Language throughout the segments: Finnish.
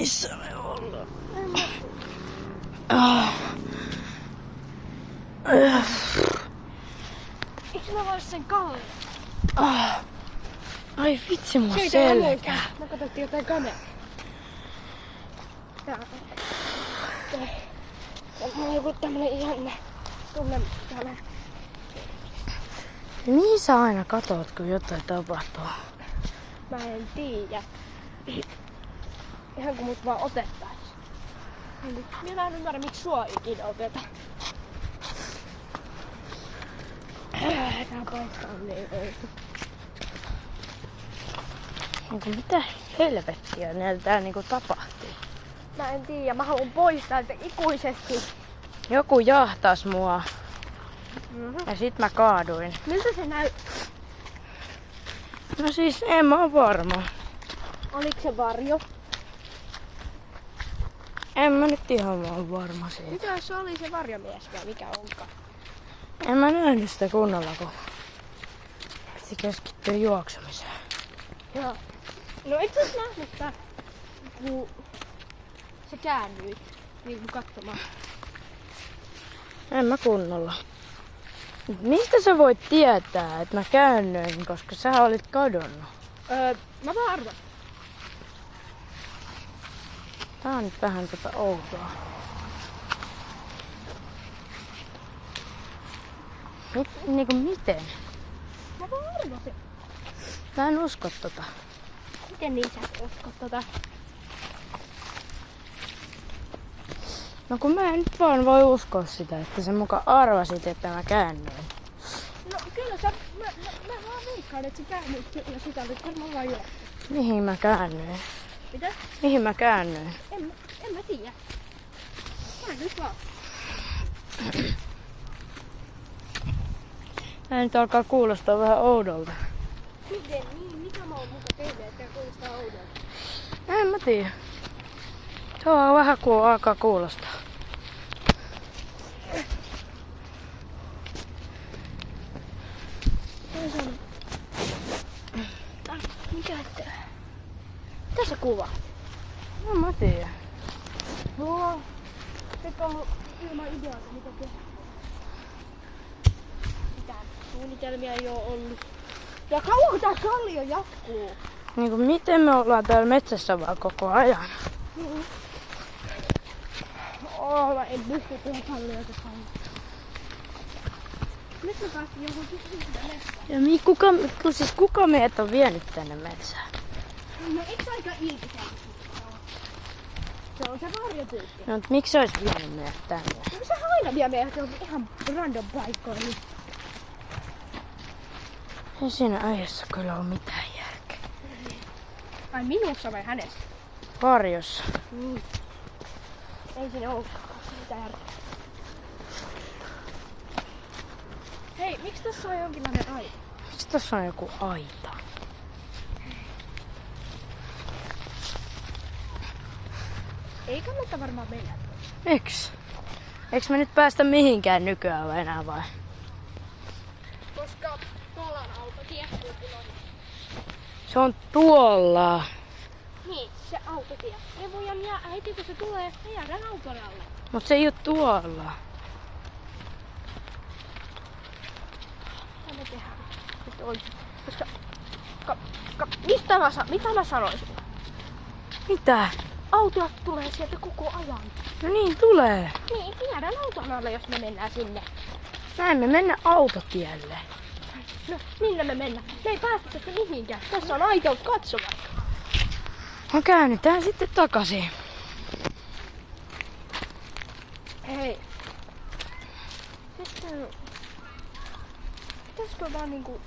Missä me ollaan? Eikö mä vois sen kalliin? Ai vitsi mun selkä. Mä katsottiin jotain kameraa. Mulla on joku tämmönen ihana tunne täällä. Mihin sä aina katot, kun jotain tapahtuu? Mä en tiedä. Ihan kun mut vaan otettais. Minä en ymmärrä, miksi sua ikinä otetaan. Tää paikka on niin outo. Onko mitä helvettiä näillä täällä niinku tapahtuu? Mä en tiedä, mä haluan pois täältä ikuisesti. Joku jahtas mua. Ja sit mä kaaduin. Miltä se No siis en mä oo varma. Oliko se varjo? En mä nyt ihan vaan varma siitä. Mitä jos se oli se varjomies vai mikä onkaan? En mä nähnyt sitä kunnolla, kun piti keskittyä juoksemiseen. Joo. No et sä nähnyt tää, kun sä käännyit niinku katsomaan. En mä kunnolla. Mistä sä voit tietää, että mä käännyin, koska sä olit kadonnut? Mä vaan arvan. Tää on nyt vähän outoa. Niinku miten? Mä vaan arvasin. Mä en usko tota. Miten niin sä et usko tota? No kun mä en nyt vaan voi uskoa sitä, että sä muka arvasit, että mä käännyin. No kyllä sä, mä vaan veikkaan, että sä käännyit kyllä sitä, mutta varmaan vaan joo. Mihin mä käännyin? Mitä? Mihin mä käännyin? En mä tiedä. Mä nyt vaan. Tää nyt alkaa kuulostaa vähän oudolta. Miten niin? Mitä mä oon muka tehnyt, että kuulostaa oudolta? En mä tiedä. Se on vähän kuin alkaa kuulostaa. Mikä ettei? Mitä sä kuvaat? No mä tiedän. No, nyt on ilman ideaa, mitä tehdä. Mitään suunnitelmia ei oo ollut. Ja kauanko tää kallio jatkuu? Niinku miten me ollaan täällä metsässä vaan koko ajan? Mä en pysty tuohon kalliota sanoa. Nyt me päästiin jonkun kysymystä metsään. Ja kuka meidät on vienyt tänne metsään? No eikö aika ilkisen? Se on se varjotyyppi. No miksi se olisi vienyt meidät tänne? No se aina vie meidät ihan random paikkoihin. Ei siinä äijässä kyllä ole mitään järkeä. Ai minussa vai hänessä? Varjossa. Ei siinä olekaan mitään järkeä. Hei, miksi tässä on jonkinlainen aita? Miksi tässä on joku aita? Ei kannata varmaan mennä. Eiks me nyt päästä mihinkään nykyään enää vai? Koska tuolla on autotie. Se on tuolla. Niin, se autotie. Ei voi jää äiti, kun se tulee, me jäädään auton alle. Mut se ei oo tuolla. Mitä me tehdään? Nyt oikein. Koska... Mitä mä sanoisin? Mitä? Autot tulee sieltä koko ajan. No niin, tulee. Niin, me jäädään auton alle, jos me mennään sinne. Näin me mennä autotielle. No, minne me mennään? Me ei päästä tästä mihinkään. Tässä on aitaus katsomaan. No käännytään sitten takaisin. Hei. Sitten... Pitäisikö vaan niinku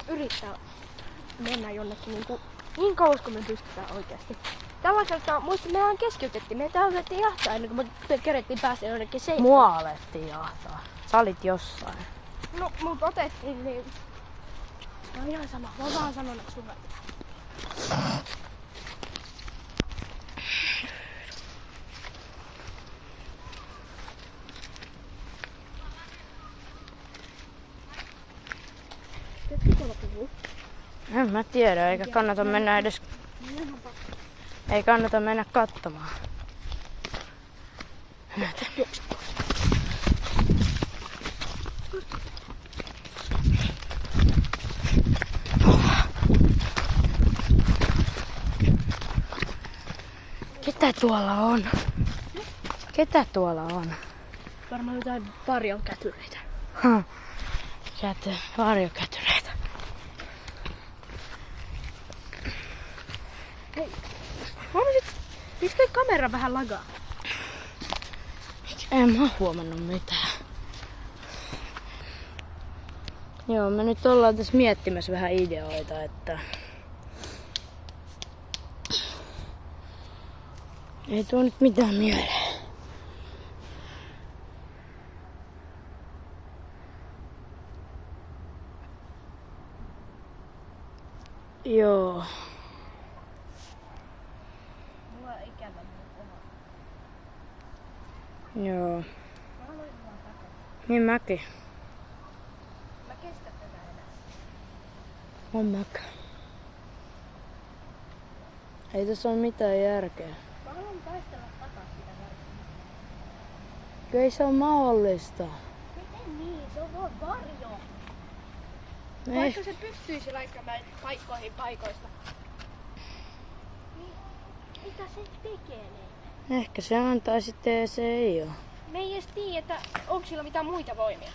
yrittää mennä jonnekin niinku niin kauas kuin me pystytään oikeasti. Tällaisesta, muista mehän keskeytettiin. Me alettiin jahtaa ennen kuin me kerettiin päästä jonnekin seikkaan. Mua alettiin jahtaa. Sä olit jossain. No, mut otettiin niin... No ihan sama. Mä oon vaan sanonut sulle. En mä tiedä, eikä kannata mennä edes... Ei kannata mennä katsomaan. Ketä tuolla on? Ketä tuolla on? Varmaan jotain varjon kätyreitä. Varjokätyreitä. Hei, huomasit, miksi toi kamera vähän lagaa? En mä huomannut mitään. Joo, me nyt ollaan tässä miettimässä vähän ideoita, että ei tuo nyt mitään mieleen. Joo. Mulla on ikävä mun oma. Joo. Mä haluan vaan takaisin. Niin mäkin. Mä kestän tätä enää. On mäkin. Ei tässä ole mitään järkeä. Mä haluan taistella takas sitä varjoa. Ei se ole mahdollista. Miten niin? Se on vaan varjo. Ei. Vaikka se pystyisi laittamaan paikkoihin paikoista. Niin, mitä se tekee ne? Ehkä se on tai sitten se ei ole. Me ei edes tiedä, että onko sillä mitään muita voimia.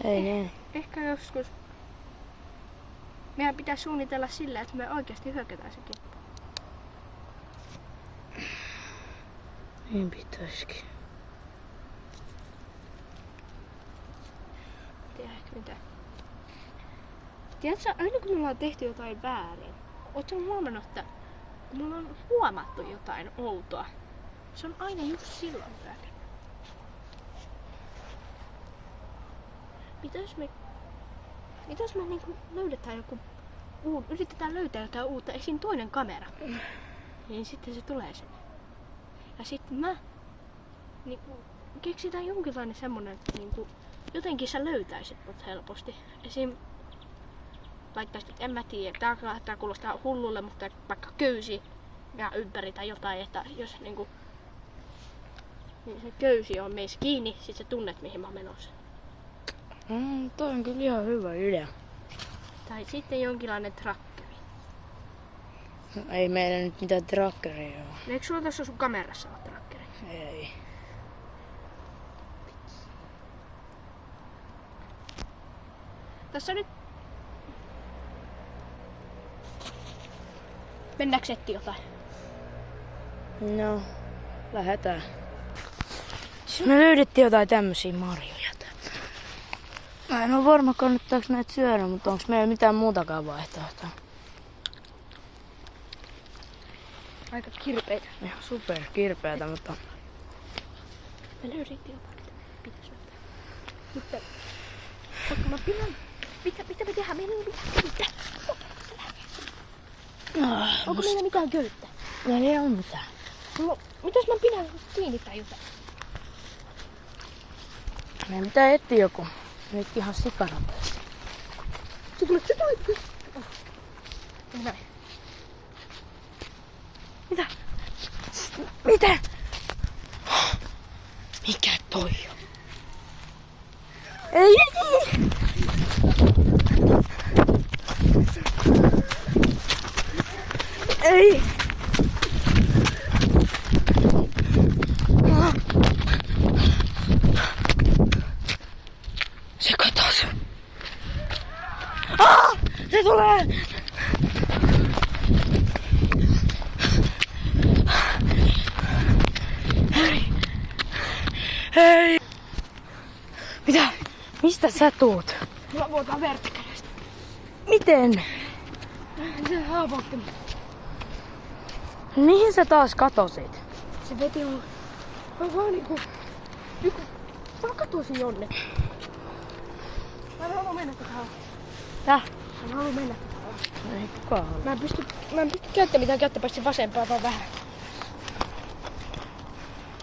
Ei niin. Ehkä joskus meidän pitää suunnitella sillä, että me oikeasti hyökätään se kimppu. Niin pitäisikin. Tiedä ehkä mitä. Tiedätkö, aina kun me ollaan tehty jotain väärin, ootko huomannut, että kun mulla on huomattu jotain outoa, se on aina just silloin väärin. Mitä jos me niinku löydetään joku yritetään löytää jotain uutta, esim. Toinen kamera, niin sitten se tulee sinne. Ja sitten mä niinku keksitään jonkinlainen semmonen, että niinku, jotenkin sä löytäisit mut helposti. Esim. Laittaisit, en mä tiedä, tää kuulostaa hullulle, mutta vaikka köysi ja ympäri tai jotain, että jos niinku niin se köysi on meissä kiinni, sit sä tunnet mihin mä oon menossa. Toi on kyllä ihan hyvä idea. Tai sitten jonkinlainen trakkeri. No, ei meillä nyt mitään trackeria ole. Eikö sulla tässä sun kamerassa ole trakkeri? Ei. Tässä nyt... Mennäänkö etsiä jotain? No, lähdetään. Siis me löydettiin jotain tämmösiä marjoja. Mä en oo varma kannattaako näitä syödä, mutta onks meillä mitään muutakaan vaihtoehtoa? Aika kirpeitä. Ihan super kirpeätä, mutta... Me löydettiin jotain, mitä pitäis löytää. Mutta... Koska mä pidän... Mitä me tehdään? Meillä ei ole mitään köyttä. Onko meillä mitään köyttä? Meillä ei oo mitään. No, mitäs mä pidän kiinni tai jotain? Meidän pitää etsiä joku. Nyt ihan sikanopeasti. Se tulee! Näin. Mitä? Mitä? Mikä toi on? Ei! Ei! Se katosi. Se tulee! Hei! Mitä? Mistä sä tuut? Mä vuotaan verta kädestä. Miten? Se haavoitti mut. Mihin sä taas katosit? Se veti mun... Mä vaan niinku... Mä katosin jonnekin. Mä en halua mennä tätä alas. Täh? Mä en halua mennä tätä alas. Ei kukaan halua. Mä en pysty käyttämään mitään kättä paitsi vasempaa vaan vähän.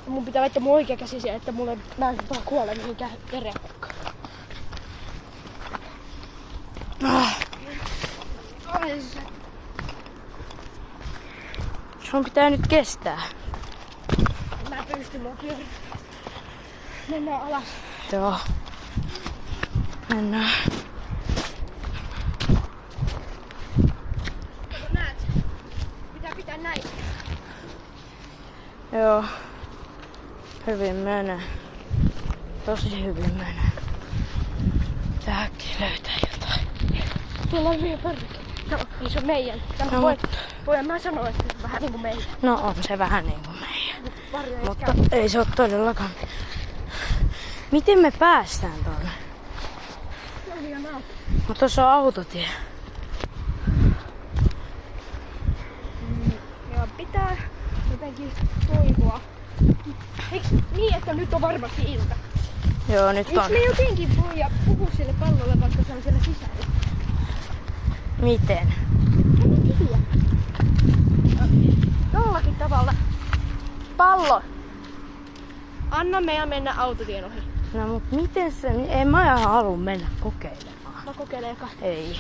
Mun pitää laittaa mun oikea käsi siihen, että mulle mä en vaan kuole mihinkään verenhukkaan. Ai se. Sun pitää nyt kestää. Mä pystyn, mä pyörin. Mennään alas. Joo. Mennään. Kato, näet? Pitää näin. Joo. Hyvin menee. Tosi hyvin menee. Pitää äkkiä löytää jotain. Tuolla on meidän parveke. No, niin se on meidän. No, Voin mä sanoa, että se on vähän niinku meidän. No on se vähän niinku meidän. Varjo ei Mutta ei se oo todellakaan. Miten me päästään tuonne? Mutta tuossa on autotie. Ja pitää jotenkin toivoa. Eiks niin, että nyt on varmasti ilta? Joo, nyt Eiks on. me jotenkin voi puhua sille pallolle, vaikka se on siellä sisällä? Miten? En tiedä. Jollakin tavalla. Pallo! Anna meidän mennä autotien ohi. No mut miten se... En mä halua mennä kokeilemaan. Mä kokeilen eka. Ei.